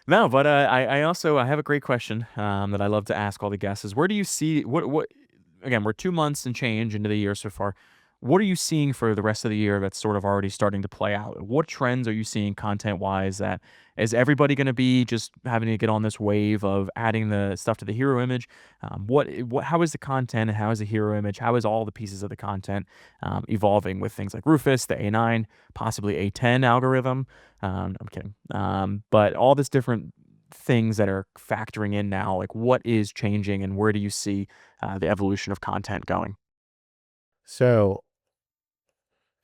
No, but I also I have a great question that I love to ask all the guests is where do you see what again, we're 2 months and change into the year so far. What are you seeing for the rest of the year that's sort of already starting to play out? What trends are you seeing content wise that is everybody going to be just having to get on this wave of adding the stuff to the hero image? How is the content and how is the hero image? How is all the pieces of the content evolving with things like Rufus, the A9, possibly A10 algorithm? I'm kidding. But all this different things that are factoring in now, like what is changing and where do you see the evolution of content going? So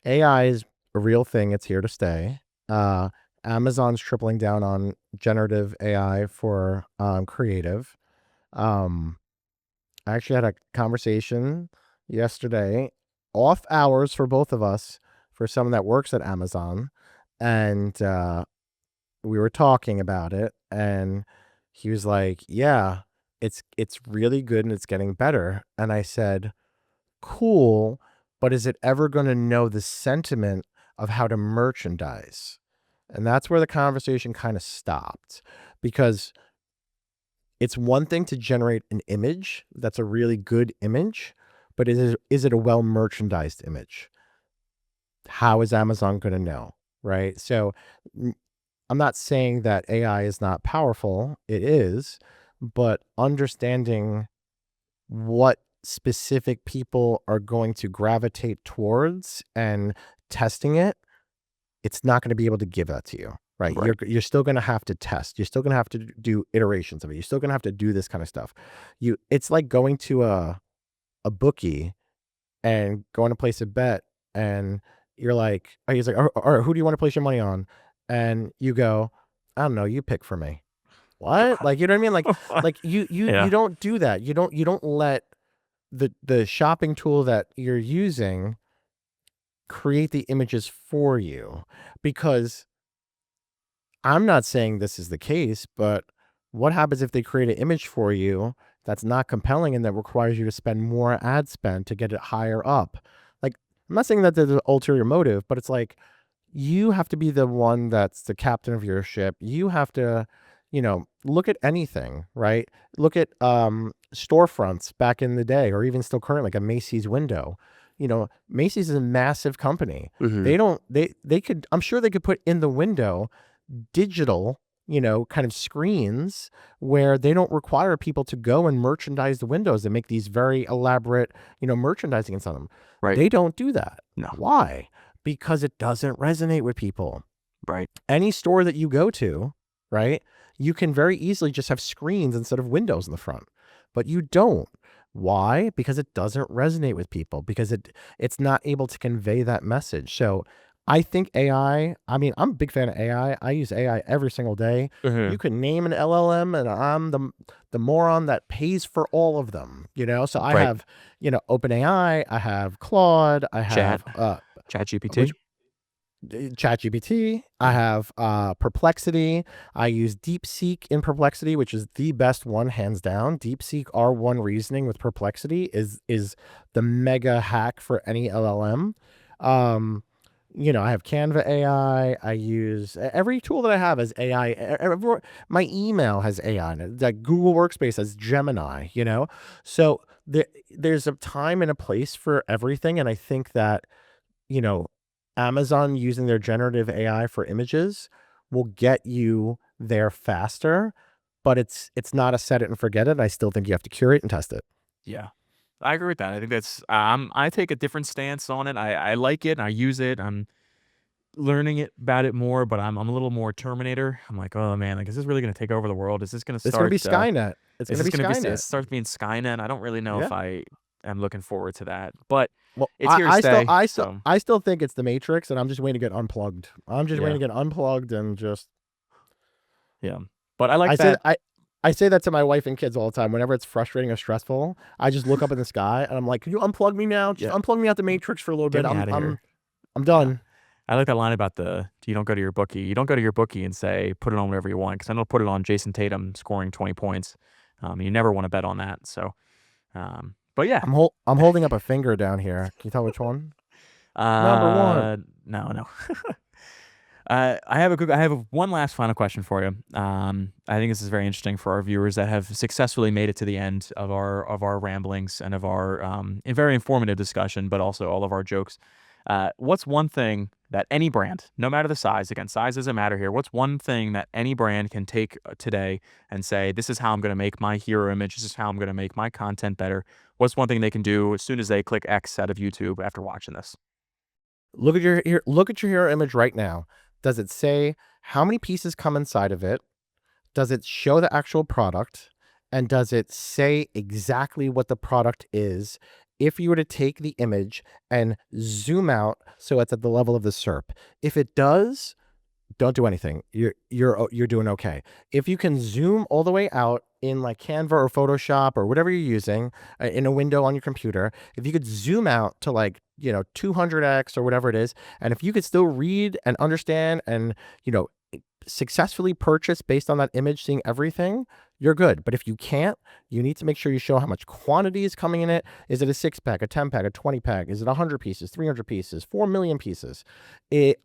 AI is a real thing. It's here to stay. Uh, Amazon's tripling down on generative AI for creative. Um, I actually had a conversation yesterday, off hours for both of us, for someone that works at Amazon, and we were talking about it. And he was like, yeah, it's really good and it's getting better. And I said, cool, but is it ever going to know the sentiment of how to merchandise? And that's where the conversation kind of stopped, because it's one thing to generate an image that's a really good image, but is it a well merchandised image? How is Amazon going to know? Right. So I'm not saying that AI is not powerful. It is, but understanding what specific people are going to gravitate towards and testing it, it's not going to be able to give that to you. Right. Right. You're still going to have to test. You're still going to have to do iterations of it. You're still going to have to do this kind of stuff. It's like going to a bookie and going to place a bet, and you're like, he's like, all right, who do you want to place your money on? And you go, I don't know, you pick for me. What? Like, you know what I mean? Like you Yeah. don't do that. You don't let the shopping tool that you're using create the images for you, because I'm not saying this is the case, but what happens if they create an image for you that's not compelling and that requires you to spend more ad spend to get it higher up? Like, I'm not saying that there's an ulterior motive, but it's like, you have to be the one that's the captain of your ship. You have to, look at anything, right? Look at storefronts back in the day, or even still current, like a Macy's window. Macy's is a massive company. Hmm. They don't, they could, I'm sure they could put in the window digital, kind of screens where they don't require people to go and merchandise the windows and make these very elaborate, merchandising inside them. Right. They don't do that. No. Why? Because it doesn't resonate with people. Right. Any store that you go to, right, you can very easily just have screens instead of windows in the front, but you don't. Why? Because it doesn't resonate with people, because it's not able to convey that message. So I think I mean, I'm a big fan of AI. I use AI every single day. Hmm. You can name an LLM and I'm the moron that pays for all of them, So I Right. have, OpenAI, I have Claude, I Chat. have Chat which GPT. ChatGPT. I Yeah. have Perplexity. I use DeepSeek in Perplexity, which is the best one, hands down. DeepSeek R1 reasoning with Perplexity is the mega hack for any LLM. Um, I have Canva AI. I use every tool that I have as AI. My email has AI in it. That Google Workspace has Gemini. So there's a time and a place for everything, and I think that you know, Amazon using their generative AI for images will get you there faster, but it's not a set it and forget it. I still think you have to curate and test it. Yeah. I agree with that. I think that's I take a different stance on it. I like it. I use it. I'm learning it about it more, but I'm a little more Terminator. I'm like, oh man, like is this really gonna take over the world? Is this gonna It's gonna start be Skynet. It's is gonna this be gonna be it Skynet. starts being Skynet? I don't really know if Yeah. I am looking forward to that. But Well, it's here to stay. So I still think it's the Matrix, and I'm just waiting to get unplugged. I'm just yeah. waiting to get unplugged and just. Yeah. But I I like say that. that I say that to my wife and kids all the time. Whenever it's frustrating or stressful, I just look up in the sky and I'm like, "Can you unplug me now? Just Yeah. unplug me out the Matrix for a little Get bit. me out of here. I'm Yeah. done." I like that line about the you don't go to your bookie. You don't go to your bookie and say, put it on whatever you want, because I know put it on Jason Tatum scoring 20 points. You never want to bet on that. So, but yeah. I'm holding up a finger down here. Can you tell which one? Number one. No, no. I have one last final question for you. I think this is very interesting for our viewers that have successfully made it to the end of our ramblings and of our a very informative discussion, but also all of our jokes. What's one thing that any brand, no matter the size, again, size doesn't matter here. What's one thing that any brand can take today and say, this is how I'm going to make my hero image. This is how I'm going to make my content better. What's one thing they can do as soon as they click X out of YouTube after watching this? Look at your hero image right now. Does it say how many pieces come inside of it? Does it show the actual product? And does it say exactly what the product is if you were to take the image and zoom out so it's at the level of the SERP? If it does, don't do anything. You're doing okay. If you can zoom all the way out in like Canva or Photoshop or whatever you're using in a window on your computer, if you could zoom out to like 200x or whatever it is, and if you could still read and understand and you know successfully purchase based on that image, seeing everything, you're good. But if you can't, you need to make sure you show how much quantity is coming in it. Is it a 6-pack, a 10-pack, a 20-pack? Is it 100 pieces, 300 pieces, 4 million pieces?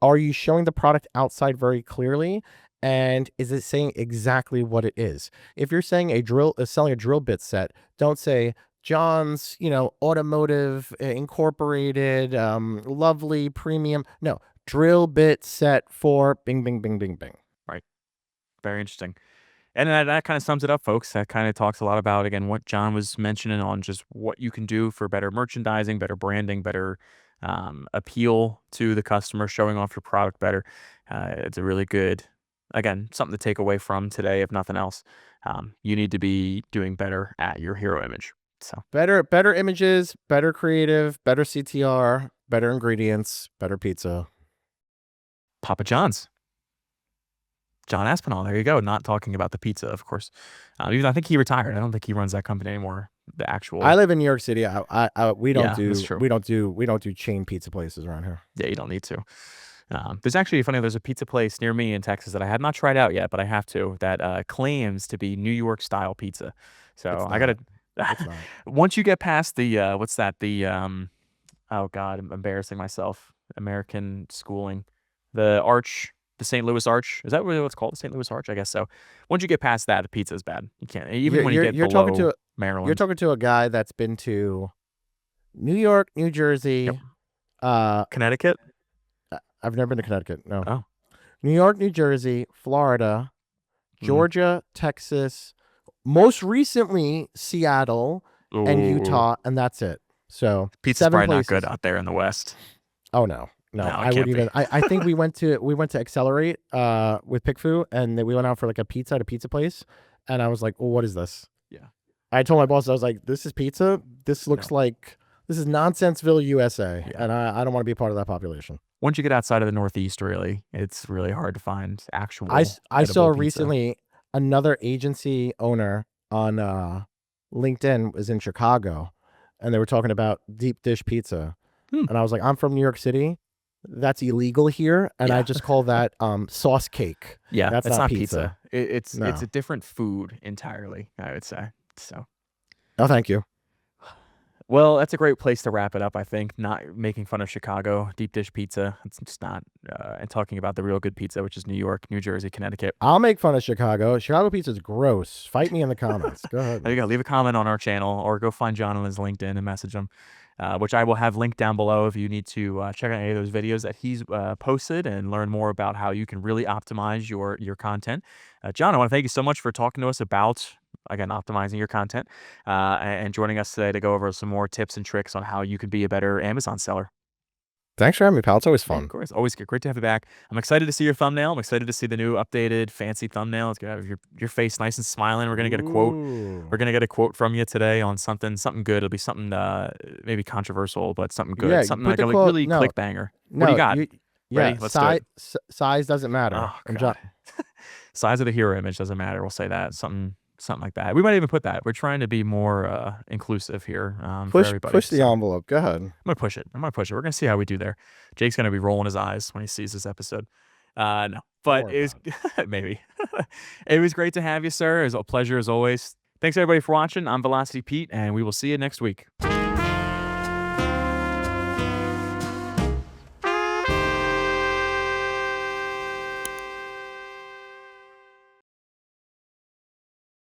Are you showing the product outside very clearly? And is it saying exactly what it is? If you're saying selling a drill bit set, don't say John's, automotive incorporated, lovely premium. No, drill bit set for bing, bing, bing, bing, bing. Right. Very interesting. And that kind of sums it up, folks. That kind of talks a lot about, again, what John was mentioning on just what you can do for better merchandising, better branding, better appeal to the customer, showing off your product better. It's a really good, again, something to take away from today, if nothing else. You need to be doing better at your hero image. So better images, better creative, better CTR, better ingredients, better pizza. Papa John's. John Aspinall, there you go. Not talking about the pizza, of course. Even I think he retired. I don't think he runs that company anymore. The actual. I live in New York City. We don't Yeah, that's do true. we don't do chain pizza places around here. Yeah, you don't need to. There's actually there's a pizza place near me in Texas that I have not tried out yet, but I have to, that claims to be New York style pizza. So It's I gotta. not. It's not. Once you get past the what's that? Oh God, I'm embarrassing myself. American schooling, the Arch, the St. Louis Arch. Is that really what it's called? The St. Louis Arch, I guess so. Once you get past that, the pizza is bad. You can't, even You're when you you're get you're talking below to you're Maryland. talking to a guy that's been to New York, New Yep. Jersey. Connecticut. I've never been to Connecticut. No. Oh. New York, New Jersey, Florida, Mm. Georgia, Texas, most recently Seattle and Ooh. Utah, and that's it. So Pizza's 7 probably not good places. out there in the West. Oh no. No, No, it I can't wouldn't be. even. I think we went to Accelerate with PickFu, and then we went out for like a pizza at a pizza place, and I was like, well, what is this? Yeah. I told my boss, I was like, this is pizza. This looks No. like this is Nonsenseville, USA, Yeah. and I don't want to be a part of that population. Once you get outside of the Northeast, really, it's really hard to find actual I saw edible pizza. recently another agency owner on LinkedIn was in Chicago, and they were talking about deep dish pizza, Hmm. and I was like, I'm from New York City. That's illegal here, and I Yeah. just call that sauce cake. Yeah, That's it's not not pizza. pizza. It's No. a different food entirely, I would say. So, Oh, thank you. well, that's a great place to wrap it up, I think. Not making fun of Chicago, deep dish pizza. It's just not. And talking about the real good pizza, which is New York, New Jersey, Connecticut. I'll make fun of Chicago. Chicago pizza is gross. Fight me in the comments. Go ahead. There you go. Leave a comment on our channel or go find John on his LinkedIn and message him, which I will have linked down below if you need to check out any of those videos that he's posted and learn more about how you can really optimize your content. John, I want to thank you so much for talking to us about, again, optimizing your content and joining us today to go over some more tips and tricks on how you can be a better Amazon seller. Thanks for having me, pal. It's always Yeah, of fun. course. Always great to have you back. I'm excited to see your thumbnail. I'm excited to see the new updated fancy thumbnail. It's gonna have your face nice and smiling. We're gonna get a quote. Ooh. We're gonna get a quote from you today on something good. It'll be something maybe controversial, but something good. Yeah, Something put like the a like, quote. really No, click banger. What do you no, got? yeah, Ready? Let's do it. size doesn't matter. Oh And God. Size of the hero image doesn't matter. We'll say that. Something like that. We might even put that. We're trying to be more inclusive here for everybody. push the So envelope. Go ahead. I'm gonna push it. We're gonna see how we do there. Jake's gonna be rolling his eyes when he sees this episode. No, Don't but worry it was about it. maybe. It was great to have you, sir. It was a pleasure as always. Thanks everybody for watching. I'm Velocity Pete, and we will see you next week.